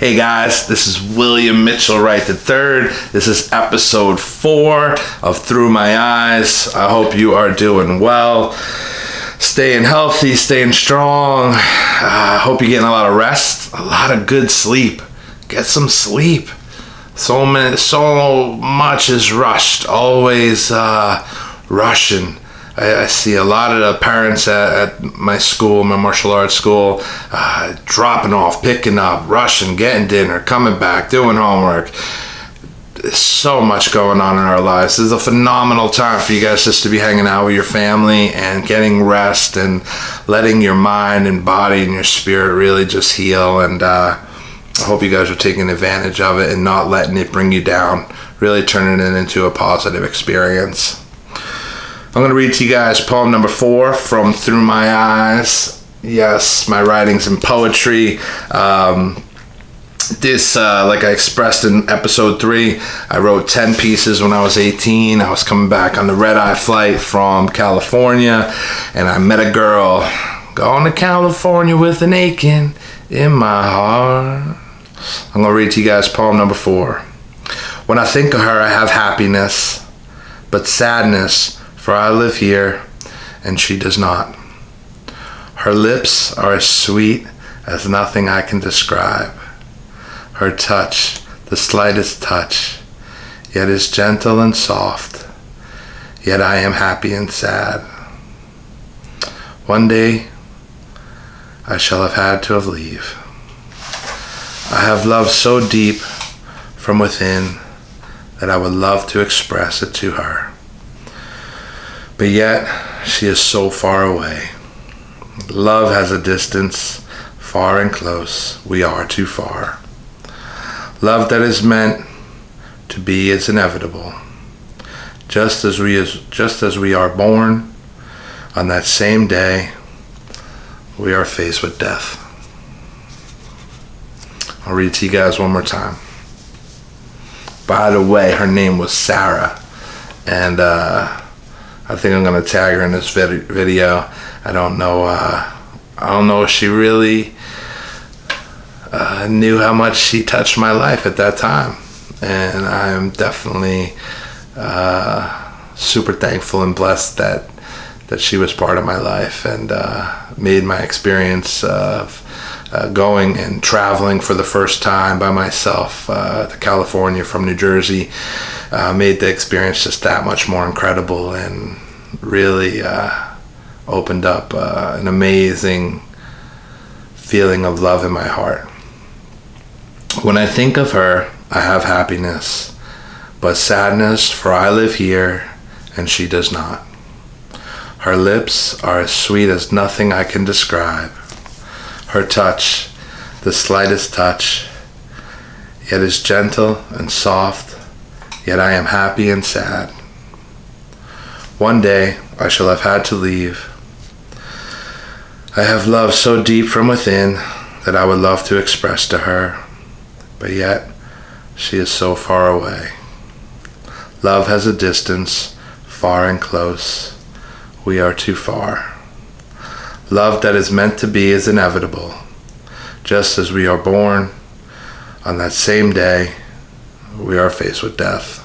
Hey guys, this is William Mitchell Wright III. This is episode 4 of Through My Eyes. I hope you are doing well, staying healthy, staying strong. I hope you're getting a lot of rest, a lot of good sleep. Get some sleep. So much is rushed, always rushing. I see a lot of the parents at my school, my martial arts school, dropping off, picking up, rushing, getting dinner, coming back, doing homework. There's so much going on in our lives. This is a phenomenal time for you guys just to be hanging out with your family and getting rest and letting your mind and body and your spirit really just heal. And I hope you guys are taking advantage of it and not letting it bring you down, really turning it into a positive experience. I'm going to read to you guys poem number 4 from Through My Eyes. Yes, my writings and poetry. This, like I expressed in episode 3, I wrote 10 pieces when I was 18. I was coming back on the red-eye flight from California, and I met a girl going to California with an aching in my heart. I'm going to read to you guys poem number 4. When I think of her, I have happiness, but sadness, for I live here, and she does not. Her lips are as sweet as nothing I can describe. Her touch, the slightest touch, yet is gentle and soft. Yet I am happy and sad. One day, I shall have had to leave. I have loved so deep from within that I would love to express it to her. But yet, she is so far away. Love has a distance, far and close, we are too far. Love that is meant to be is inevitable. Just as we are born, on that same day, we are faced with death. I'll read it to you guys one more time. By the way, her name was Sarah, and I think I'm gonna tag her in this video. I don't know if she really knew how much she touched my life at that time, and I am definitely super thankful and blessed that she was part of my life and made my experience of going and traveling for the first time by myself to California from New Jersey, made the experience just that much more incredible and really opened up an amazing feeling of love in my heart. When I think of her, I have happiness, but sadness, for I live here and she does not. Her lips are as sweet as nothing I can describe. Her touch, the slightest touch, yet is gentle and soft, yet I am happy and sad. One day I shall have had to leave. I have loved so deep from within that I would love to express to her, but yet she is so far away. Love has a distance, far and close, we are too far. Love that is meant to be is inevitable. Just as we are born, on that same day, we are faced with death.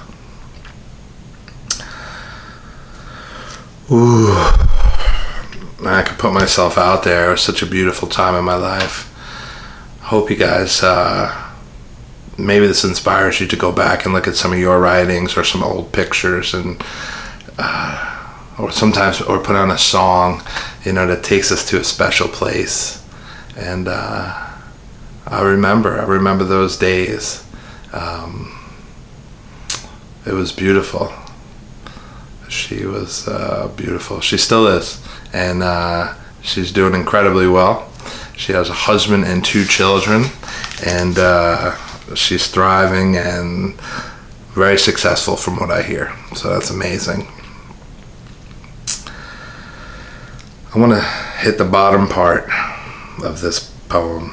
Ooh, I could put myself out there. It was such a beautiful time in my life. Hope you guys, maybe this inspires you to go back and look at some of your writings or some old pictures and or put on a song, that takes us to a special place. And I remember those days. It was beautiful. She was beautiful. She still is, and she's doing incredibly well. She has a husband and 2 children, and she's thriving and very successful from what I hear. So that's amazing. I want to hit the bottom part of this poem.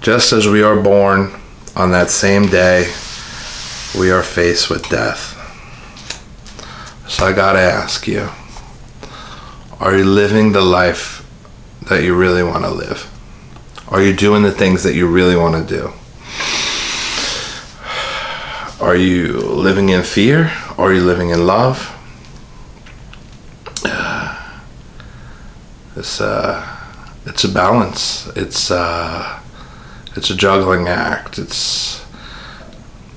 Just as we are born, on that same day, we are faced with death. So I gotta ask you, are you living the life that you really want to live? Are you doing the things that you really want to do? Are you living in fear, or are you living in love? It's a balance. It's a juggling act. It's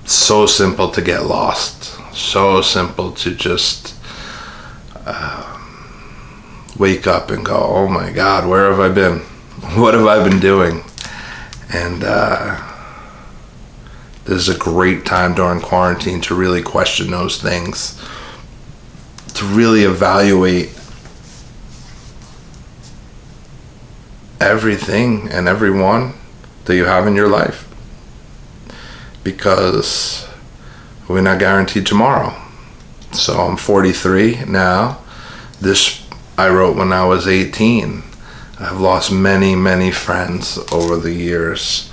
so simple to get lost. So simple to just wake up and go, oh my God, where have I been? What have I been doing? And this is a great time during quarantine to really question those things, to really evaluate everything and everyone that you have in your life, because we're not guaranteed tomorrow. So I'm 43 now. This I wrote when I was 18. I've lost many friends over the years.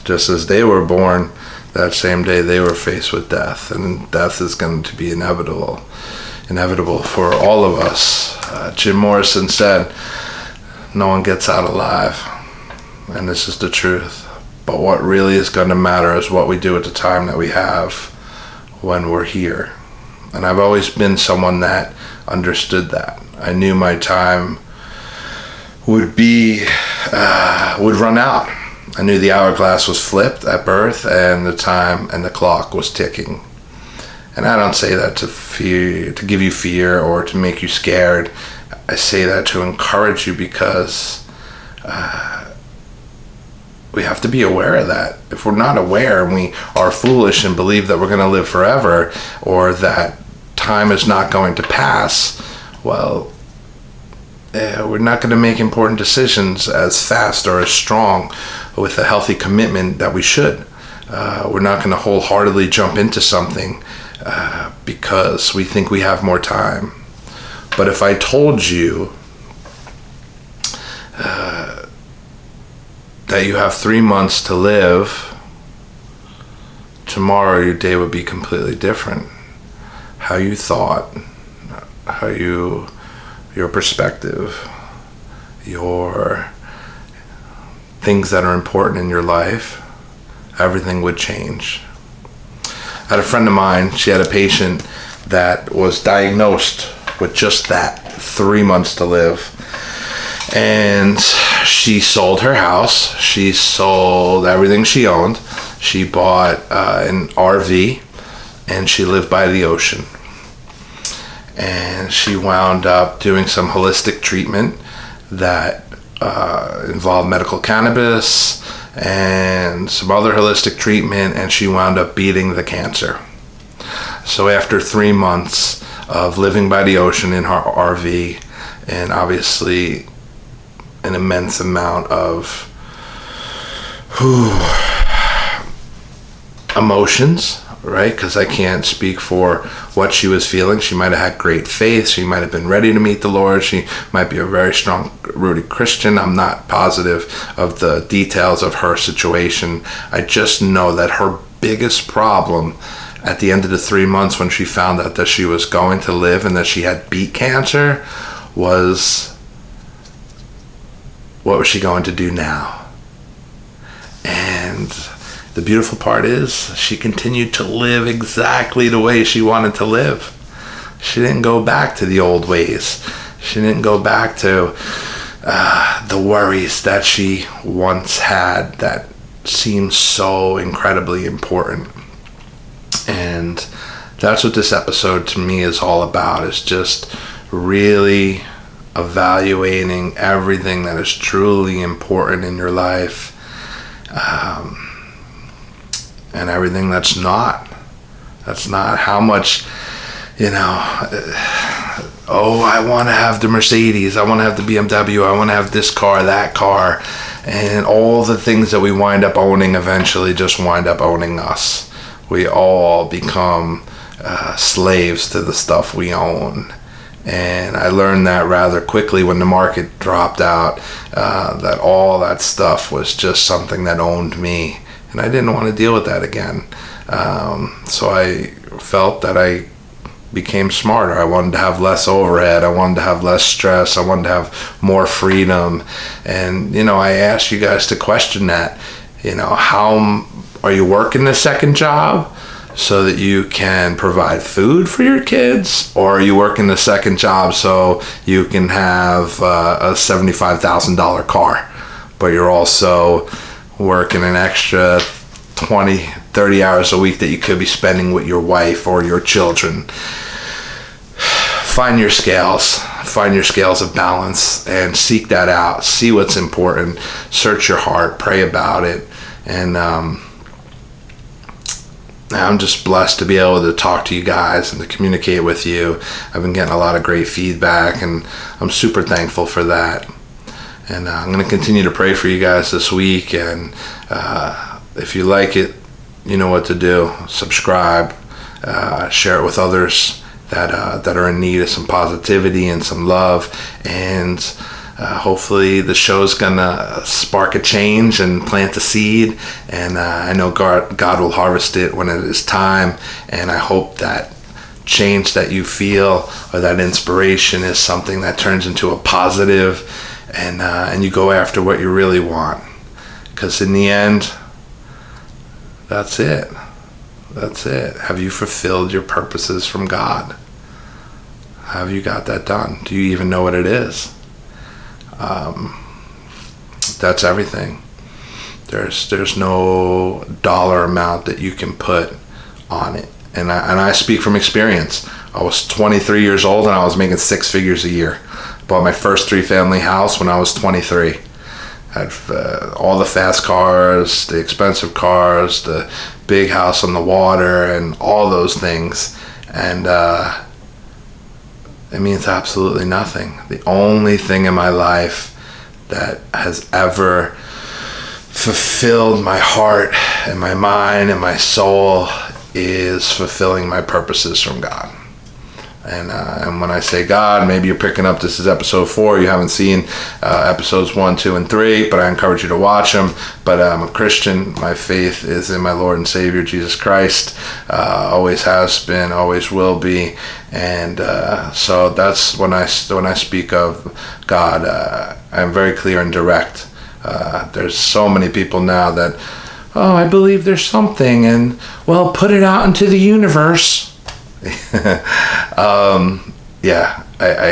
Just as they were born, that same day they were faced with death, and death is going to be inevitable for all of us. Jim Morrison said, no one gets out alive, and this is the truth. But what really is going to matter is what we do at the time that we have when we're here. And I've always been someone that understood that. I knew my time would run out. I knew the hourglass was flipped at birth, and the time and the clock was ticking. And I don't say that to give you fear or to make you scared. I say that to encourage you, because we have to be aware of that. If we're not aware and we are foolish and believe that we're going to live forever, or that time is not going to pass, well, we're not going to make important decisions as fast or as strong with a healthy commitment that we should. We're not going to wholeheartedly jump into something because we think we have more time. But if I told you that you have 3 months to live, tomorrow your day would be completely different. How you thought, your perspective, your things that are important in your life, everything would change. I had a friend of mine, she had a patient that was diagnosed with just that, 3 months to live. And she sold her house, she sold everything she owned, she bought an RV, and she lived by the ocean. And she wound up doing some holistic treatment that involved medical cannabis and some other holistic treatment, and she wound up beating the cancer. So after 3 months of living by the ocean in her RV, and obviously an immense amount of emotions, right? Because I can't speak for what she was feeling. She might have had great faith. She might have been ready to meet the Lord. She might be a very strong, rooted Christian. I'm not positive of the details of her situation. I just know that her biggest problem at the end of the 3 months, when she found out that she was going to live and that she had beat cancer, was, what was she going to do now? And the beautiful part is, she continued to live exactly the way she wanted to live. She didn't go back to the old ways. She didn't go back to the worries that she once had that seemed so incredibly important. And that's what this episode to me is all about, is just really evaluating everything that is truly important in your life, and everything that's not. That's not. How much, I want to have the Mercedes, I want to have the BMW, I want to have this car, that car, and all the things that we wind up owning eventually just wind up owning us. We all become slaves to the stuff we own. And I learned that rather quickly when the market dropped out, that all that stuff was just something that owned me. And I didn't want to deal with that again. So I felt that I became smarter. I wanted to have less overhead. I wanted to have less stress. I wanted to have more freedom. And, I asked you guys to question that. How Are you working the second job so that you can provide food for your kids? Or are you working the second job so you can have a $75,000 car, but you're also working an extra 20, 30 hours a week that you could be spending with your wife or your children? Find your scales of balance and seek that out. See what's important. Search your heart. Pray about it. And I'm just blessed to be able to talk to you guys and to communicate with you. I've been getting a lot of great feedback, and I'm super thankful for that. And I'm going to continue to pray for you guys this week. And if you like it, you know what to do. Subscribe, share it with others that are in need of some positivity and some love. And hopefully the show's gonna spark a change and plant a seed. And I know God will harvest it when it is time. And I hope that change that you feel or that inspiration is something that turns into a positive, and you go after what you really want. Because in the end, that's it. Have you fulfilled your purposes from God? Have you got that done? Do you even know what it is? That's everything. There's no dollar amount that you can put on it. And I speak from experience. I was 23 years old and I was making 6 figures a year. Bought my first 3-family house when I was 23. Had all the fast cars, the expensive cars, the big house on the water, and all those things. And it means absolutely nothing. The only thing in my life that has ever fulfilled my heart and my mind and my soul is fulfilling my purposes from God. And when I say God, maybe you're picking up, this is episode 4. You haven't seen episodes 1, 2, and 3, but I encourage you to watch them. But I'm a Christian. My faith is in my Lord and Savior, Jesus Christ. Always has been, always will be. And so that's when I speak of God, I'm very clear and direct. There's so many people now that, oh, I believe there's something, and, well, put it out into the universe. I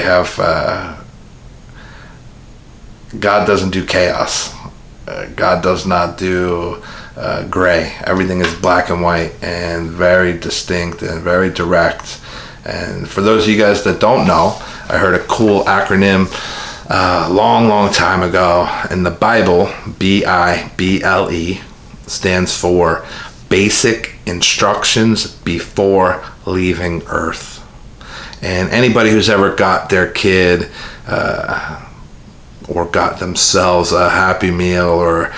have God doesn't do chaos. God does not do gray. Everything is black and white and very distinct and very direct. And for those of you guys that don't know, I heard a cool acronym long time ago in the Bible. BIBLE stands for Basic Instructions Before Leaving Earth. And anybody who's ever got their kid or got themselves a Happy Meal or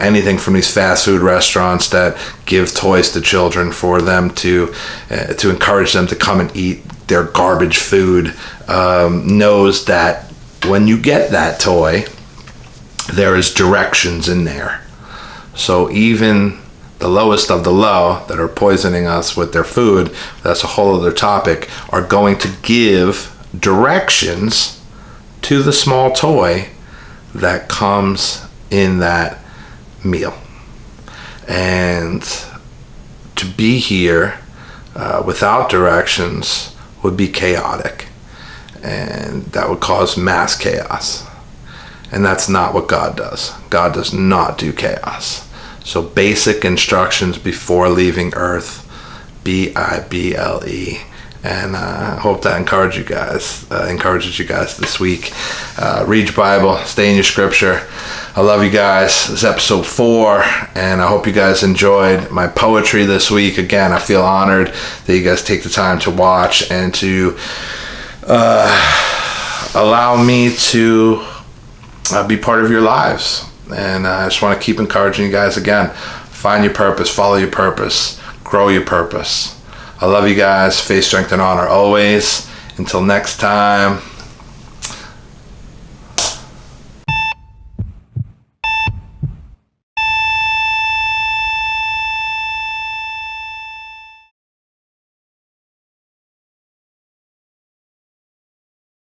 anything from these fast food restaurants that give toys to children for them to encourage them to come and eat their garbage food knows that when you get that toy, there is directions in there. So even the lowest of the low that are poisoning us with their food, that's a whole other topic, are going to give directions to the small toy that comes in that meal. And to be here without directions would be chaotic, and that would cause mass chaos. And that's not what God does. God does not do chaos. So basic instructions before leaving Earth, BIBLE. And I hope that encourages you guys this week. Read your Bible, stay in your scripture. I love you guys. This is episode 4, and I hope you guys enjoyed my poetry this week. Again, I feel honored that you guys take the time to watch and to allow me to be part of your lives. And I just want to keep encouraging you guys again. Find your purpose, follow your purpose, grow your purpose. I love you guys. Faith, strength, and honor always. Until next time.